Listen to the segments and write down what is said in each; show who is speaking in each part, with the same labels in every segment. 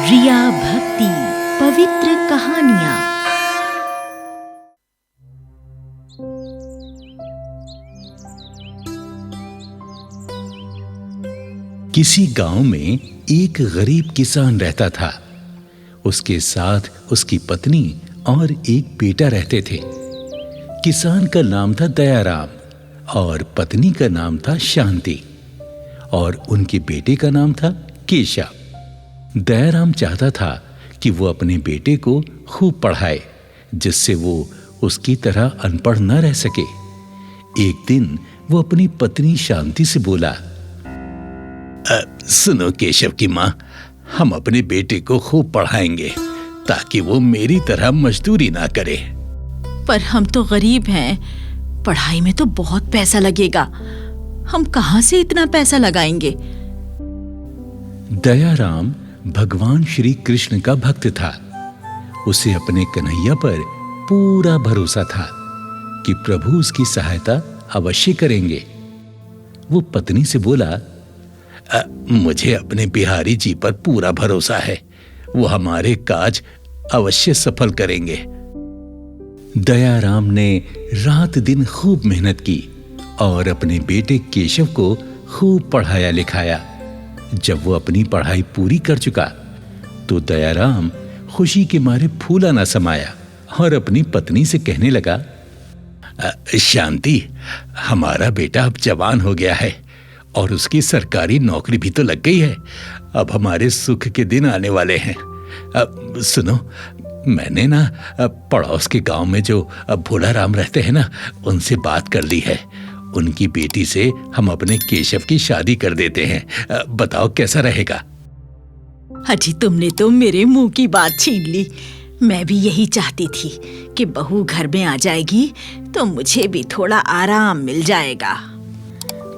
Speaker 1: रिया भक्ति पवित्र कहानियां।
Speaker 2: किसी गांव में एक गरीब किसान रहता था। उसके साथ उसकी पत्नी और एक बेटा रहते थे। किसान का नाम था दयाराम और पत्नी का नाम था शांति और उनके बेटे का नाम था केशव। दयाराम चाहता था कि वो अपने बेटे को खूब पढ़ाए, जिससे वो उसकी तरह अनपढ़ न रह सके। एक दिन वो अपनी पत्नी शांति से बोला, सुनो केशव की माँ, हम अपने बेटे को खूब पढ़ाएंगे ताकि वो मेरी तरह मजदूरी ना करे।
Speaker 1: पर हम तो गरीब हैं, पढ़ाई में तो बहुत पैसा लगेगा, हम कहाँ से इतना पैसा लगाएंगे?
Speaker 2: दयाराम भगवान श्री कृष्ण का भक्त था। उसे अपने कन्हैया पर पूरा भरोसा था कि प्रभु उसकी सहायता अवश्य करेंगे। वो पत्नी से बोला, मुझे अपने बिहारी जी पर पूरा भरोसा है, वो हमारे काज अवश्य सफल करेंगे। दयाराम ने रात दिन खूब मेहनत की और अपने बेटे केशव को खूब पढ़ाया लिखाया। जब वो अपनी पढ़ाई पूरी कर चुका तो दयाराम खुशी के मारे फूला ना समाया और अपनी पत्नी से कहने लगा, शांति, हमारा बेटा अब जवान हो गया है और उसकी सरकारी नौकरी भी तो लग गई है। अब हमारे सुख के दिन आने वाले हैं। सुनो, मैंने ना पड़ोस के गांव में जो भोलाराम रहते हैं ना, उनसे बात कर ली है। उनकी बेटी से हम अपने केशव की शादी कर देते हैं। बताओ कैसा रहेगा?
Speaker 1: अजी, तुमने तो मेरे मुंह की बात छीन ली। मैं भी यही चाहती थी कि बहू घर में आ जाएगी तो मुझे भी थोड़ा आराम मिल जाएगा।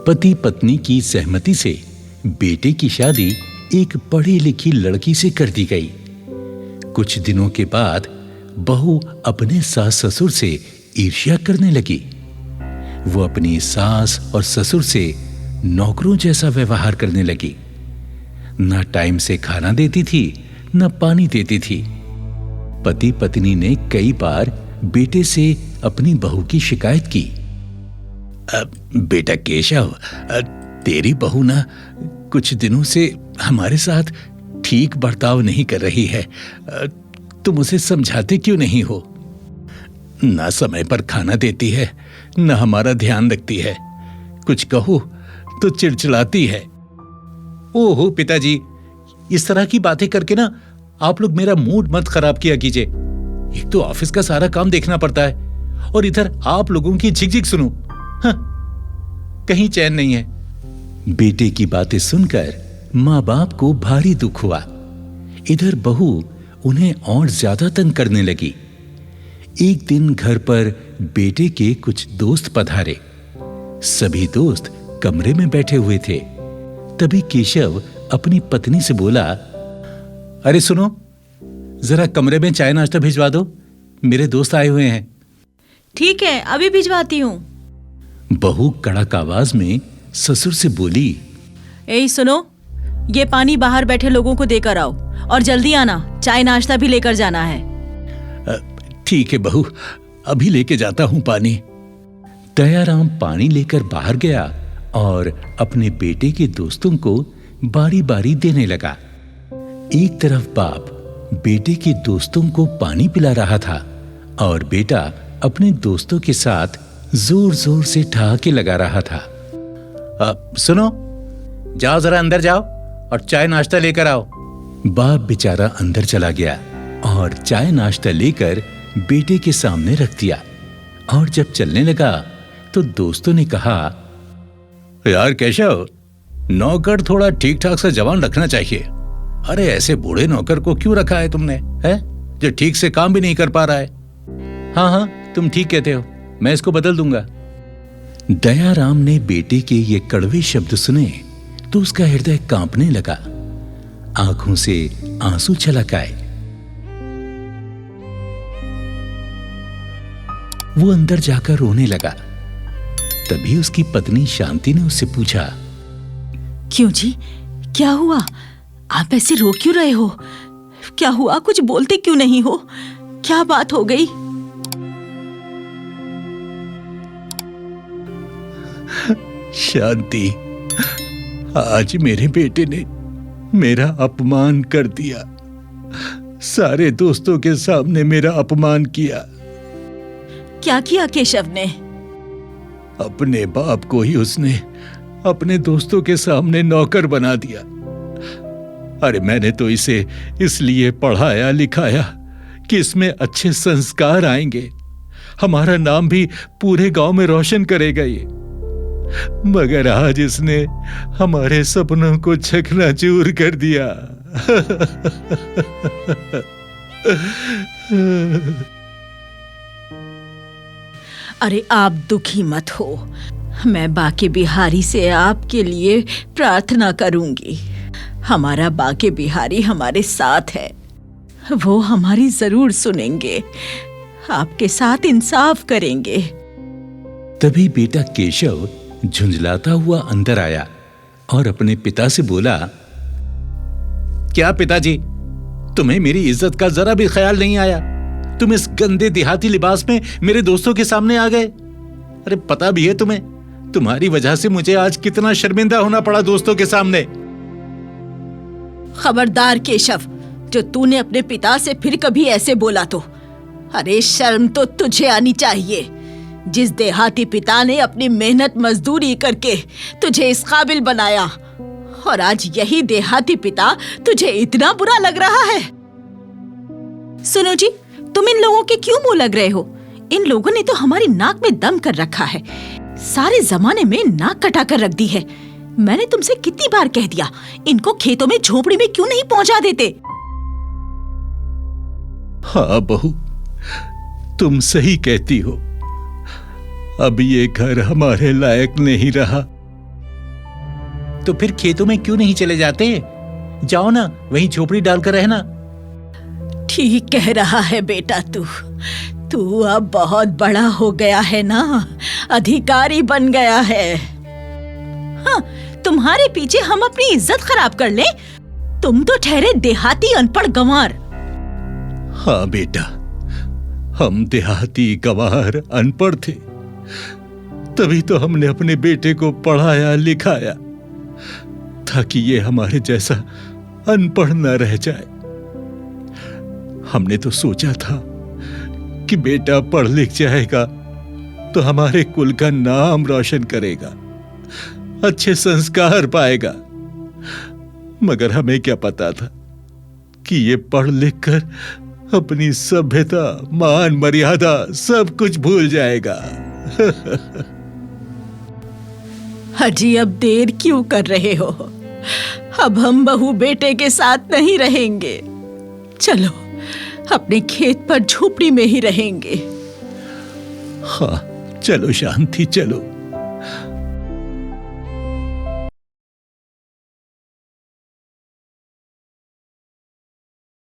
Speaker 2: पति पत्नी की सहमति से बेटे की शादी एक पढ़ी लिखी लड़की से कर दी गई। कुछ दिनों के बाद बहू अपने सास ससुर से ईर्ष्या करने लगी। वो अपनी सास और ससुर से नौकरों जैसा व्यवहार करने लगी। न टाइम से खाना देती थी, न पानी देती थी। पति पत्नी ने कई बार बेटे से अपनी बहू की शिकायत की। बेटा केशव, तेरी बहू ना कुछ दिनों से हमारे साथ ठीक बर्ताव नहीं कर रही है। तुम उसे समझाते क्यों नहीं हो? ना समय पर खाना देती है, न हमारा ध्यान रखती है। कुछ कहो तो चिड़चिड़ाती है। ओहो पिताजी, इस तरह की बातें करके ना आप लोग मेरा मूड मत खराब किया कीजिए। एक तो ऑफिस का सारा काम देखना पड़ता है और इधर आप लोगों की झिकझिक सुनो। कहीं चैन नहीं है। बेटे की बातें सुनकर माँ बाप को भारी दुख हुआ। इधर बहू उन्हें और ज्यादा तंग करने लगी। एक दिन घर पर बेटे के कुछ दोस्त पधारे। सभी दोस्त कमरे में बैठे हुए थे। तभी केशव अपनी पत्नी से बोला, अरे सुनो, जरा कमरे में चाय नाश्ता भिजवा दो, मेरे दोस्त आए हुए हैं।
Speaker 1: ठीक है, अभी भिजवाती हूँ।
Speaker 2: बहू कड़क आवाज में ससुर से बोली,
Speaker 1: ए सुनो, ये पानी बाहर बैठे लोगों को देकर आओ और जल्दी आना, चाय नाश्ता भी लेकर जाना है।
Speaker 2: ठीक है बहू, अभी लेके जाता हूं पानी। दयाराम पानी लेकर बाहर गया और अपने बेटे के दोस्तों को बारी बारी देने लगा। एक तरफ बाप बेटे के दोस्तों को पानी पिला रहा था और बेटा अपने दोस्तों के साथ जोर जोर से ठहाके लगा रहा था। सुनो, जाओ जरा अंदर जाओ और चाय नाश्ता लेकर आओ। बाप बेचारा अंदर चला गया और चाय नाश्ता लेकर बेटे के सामने रख दिया। और जब चलने लगा तो दोस्तों ने कहा, यार केशव, नौकर थोड़ा ठीक ठाक सा जवान रखना चाहिए। अरे ऐसे बूढ़े नौकर को क्यों रखा है तुमने, है जो ठीक से काम भी नहीं कर पा रहा है। हाँ हाँ, तुम ठीक कहते हो, मैं इसको बदल दूंगा। दयाराम ने बेटे के ये कड़वे शब्द सुने तो उसका हृदय कांपने लगा। आंखों से आंसू छलक आए। वो अंदर जाकर रोने लगा। तभी उसकी पत्नी शांति ने उससे पूछा,
Speaker 1: क्यों जी, क्या हुआ? आप ऐसे रो क्यों रहे हो? क्या हुआ? कुछ बोलते क्यों नहीं हो? क्या बात हो गई?
Speaker 2: शांति, आज मेरे बेटे ने मेरा अपमान कर दिया। सारे दोस्तों के सामने मेरा अपमान किया।
Speaker 1: क्या किया केशव ने?
Speaker 2: अपने बाप को ही उसने अपने दोस्तों के सामने नौकर बना दिया। अरे मैंने तो इसे इसलिए पढ़ाया लिखाया कि इसमें अच्छे संस्कार आएंगे, हमारा नाम भी पूरे गांव में रोशन करेगा ये। मगर आज इसने हमारे सपनों को चकनाचूर कर दिया।
Speaker 1: अरे आप दुखी मत हो, मैं बाके बिहारी से आपके लिए प्रार्थना करूंगी। हमारा बाके बिहारी हमारे साथ है, वो हमारी जरूर सुनेंगे, आपके साथ इंसाफ करेंगे।
Speaker 2: तभी बेटा केशव झुंझलाता हुआ अंदर आया और अपने पिता से बोला, क्या पिताजी, तुम्हें मेरी इज्जत का जरा भी ख्याल नहीं आया? तुम इस गंदे देहाती लिबास में मेरे दोस्तों के सामने आ गए। अरे पता भी है तुम्हें, तुम्हारी वजह से मुझे आज कितना शर्मिंदा होना पड़ा दोस्तों के सामने।
Speaker 1: खबरदार केशव, जो तूने अपने पिता से फिर कभी ऐसे बोला तो, अरे शर्म तो तुझे आनी चाहिए। जिस देहाती पिता ने अपनी मेहनत मजदूरी करके तुझे इस काबिल बनाया, और आज यही देहाती पिता तुझे इतना बुरा लग रहा है। सुनो जी, तुम इन लोगों के क्यों मुंह लग रहे हो? इन लोगों ने तो हमारी नाक में दम कर रखा है, सारे जमाने में नाक कटा कर रख दी है। मैंने तुमसे कितनी बार कह दिया, इनको खेतों में झोपड़ी में क्यों नहीं पहुंचा देते?
Speaker 2: हाँ बहू, तुम सही कहती हो। अब ये घर हमारे लायक नहीं रहा। तो फिर खेतों में क्यों नहीं चले जाते? जाओ ना, वहीं झोपड़ी डालकर रहना।
Speaker 1: ठीक कह रहा है बेटा, तू अब बहुत बड़ा हो गया है ना, अधिकारी बन गया है। हाँ, तुम्हारे पीछे हम अपनी इज्जत खराब कर लें? तुम तो ठहरे देहाती अनपढ़ गंवार।
Speaker 2: हाँ बेटा, हम देहाती गंवार अनपढ़ थे, तभी तो हमने अपने बेटे को पढ़ाया लिखाया ताकि ये हमारे जैसा अनपढ़ न रह जाए। हमने तो सोचा था कि बेटा पढ़ लिख जाएगा तो हमारे कुल का नाम रोशन करेगा, अच्छे संस्कार पाएगा। मगर हमें क्या पता था कि ये पढ़ लिख कर अपनी सभ्यता, मान मर्यादा सब कुछ भूल जाएगा।
Speaker 1: हाजी, अब देर क्यों कर रहे हो? अब हम बहू बेटे के साथ नहीं रहेंगे। चलो, अपने खेत पर झोपड़ी में ही रहेंगे।
Speaker 2: हाँ चलो शांति, चलो।